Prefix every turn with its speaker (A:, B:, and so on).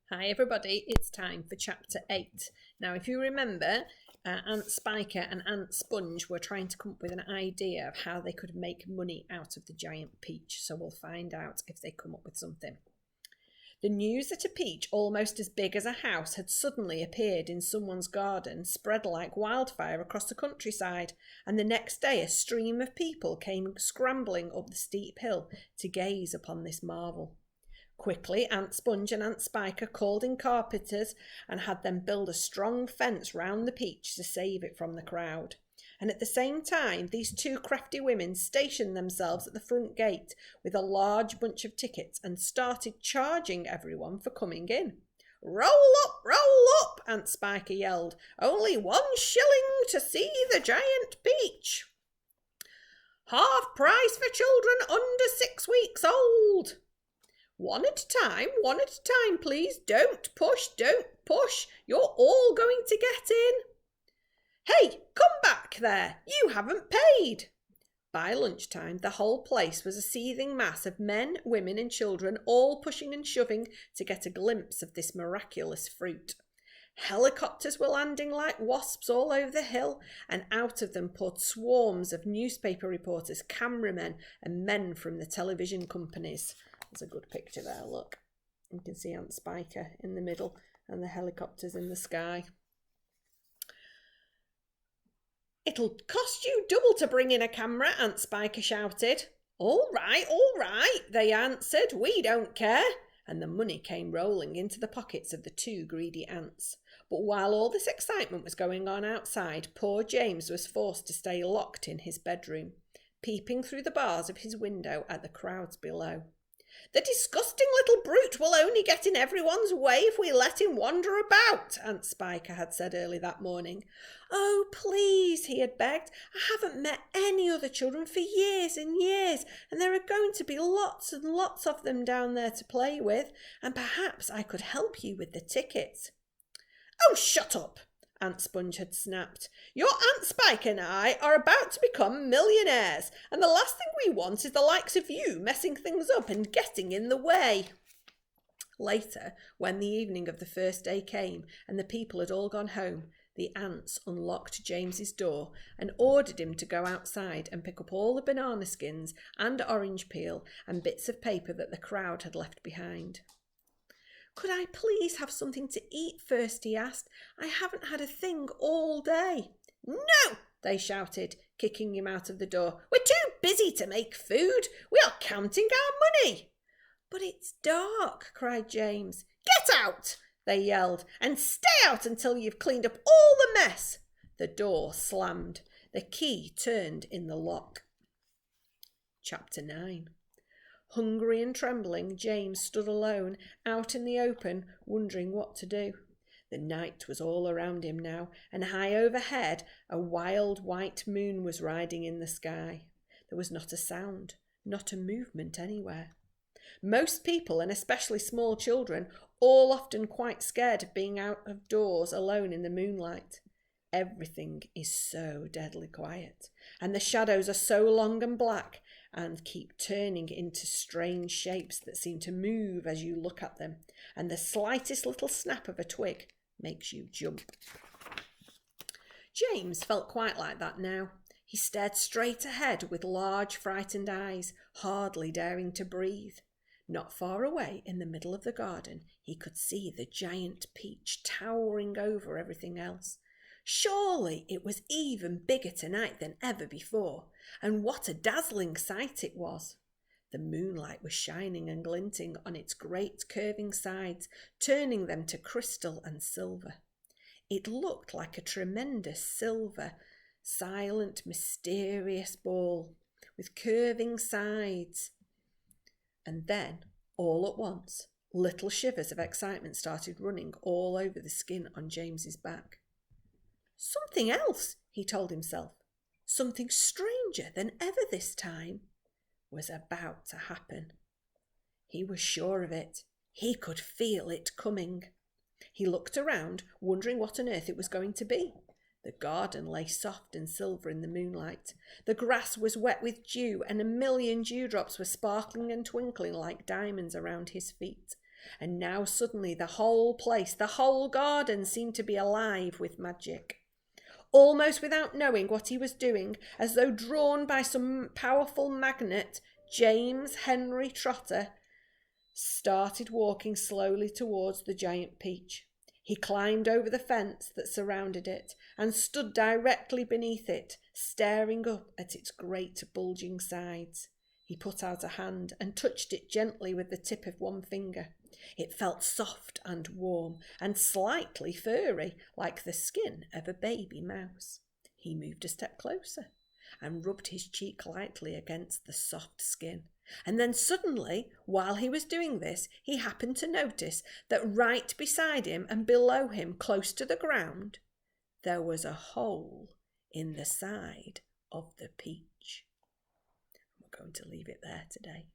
A: Hi everybody, it's time for chapter 8. Now if you remember, Aunt Spiker and Aunt Sponge were trying to come up with an idea of how they could make money out of the giant peach, so we'll find out if they come up with something. The news that a peach almost as big as a house had suddenly appeared in someone's garden spread like wildfire across the countryside, and the next day a stream of people came scrambling up the steep hill to gaze upon this marvel. Quickly, Aunt Sponge and Aunt Spiker called in carpenters and had them build a strong fence round the peach to save it from the crowd. And at the same time, these two crafty women stationed themselves at the front gate with a large bunch of tickets and started charging everyone for coming in. "Roll up, Aunt Spiker yelled. "Only 1 shilling to see the giant peach. Half price for children under 6 weeks old. One at a time, please. Don't push. You're all going to get in. Hey, come back there. You haven't paid." By lunchtime, the whole place was a seething mass of men, women and children, all pushing and shoving to get a glimpse of this miraculous fruit. Helicopters were landing like wasps all over the hill, and out of them poured swarms of newspaper reporters, cameramen and men from the television companies. There's a good picture there, look. You can see Aunt Spiker in the middle and the helicopters in the sky. "It'll cost you double to bring in a camera," Aunt Spiker shouted. All right, they answered. "We don't care." And the money came rolling into the pockets of the two greedy ants. But while all this excitement was going on outside, poor James was forced to stay locked in his bedroom, peeping through the bars of his window at the crowds below. "The disgusting little brute will only get in everyone's way if we let him wander about," Aunt Spiker had said early that morning. "Oh, please," he had begged. "I haven't met any other children for years and years, and there are going to be lots and lots of them down there to play with, and perhaps I could help you with the tickets." "Oh, shut up," Aunt Sponge had snapped. "Your Aunt Spiker and I are about to become millionaires, and the last thing we want is the likes of you messing things up and getting in the way." Later, when the evening of the first day came and the people had all gone home, the ants unlocked James's door and ordered him to go outside and pick up all the banana skins and orange peel and bits of paper that the crowd had left behind. "Could I please have something to eat first?" he asked. "I haven't had a thing all day." "No," they shouted, kicking him out of the door. "We're too busy to make food. We are counting our money." "But it's dark," cried James. "Get out," they yelled, "and stay out until you've cleaned up all the mess." The door slammed. The key turned in the lock. Chapter 9. Hungry and trembling, James stood alone, out in the open, wondering what to do. The night was all around him now, and high overhead a wild white moon was riding in the sky. There was not a sound, not a movement anywhere. Most people, and especially small children, all often quite scared of being out of doors alone in the moonlight. Everything is so deadly quiet, and the shadows are so long and black and keep turning into strange shapes that seem to move as you look at them, and the slightest little snap of a twig makes you jump. James felt quite like that now. He stared straight ahead with large, frightened eyes, hardly daring to breathe. Not far away, in the middle of the garden, he could see the giant peach towering over everything else. Surely it was even bigger tonight than ever before, and what a dazzling sight it was. The moonlight was shining and glinting on its great curving sides, turning them to crystal and silver. It looked like a tremendous silver, silent, mysterious ball with curving sides. And then, all at once, little shivers of excitement started running all over the skin on James's back. Something else, he told himself, something stranger than ever this time, was about to happen. He was sure of it. He could feel it coming. He looked around, wondering what on earth it was going to be. The garden lay soft and silver in the moonlight. The grass was wet with dew, and 1,000,000 dewdrops were sparkling and twinkling like diamonds around his feet. and now suddenly the whole place, the whole garden seemed to be alive with magic. Almost without knowing what he was doing, as though drawn by some powerful magnet, James Henry Trotter started walking slowly towards the giant peach. He climbed over the fence that surrounded it and stood directly beneath it, staring up at its great bulging sides. He put out a hand and touched it gently with the tip of one finger. It felt soft and warm and slightly furry, like the skin of a baby mouse. He moved a step closer and rubbed his cheek lightly against the soft skin. And then suddenly, while he was doing this, he happened to notice that right beside him and below him, close to the ground, there was a hole in the side of the peach. We're going to leave it there today.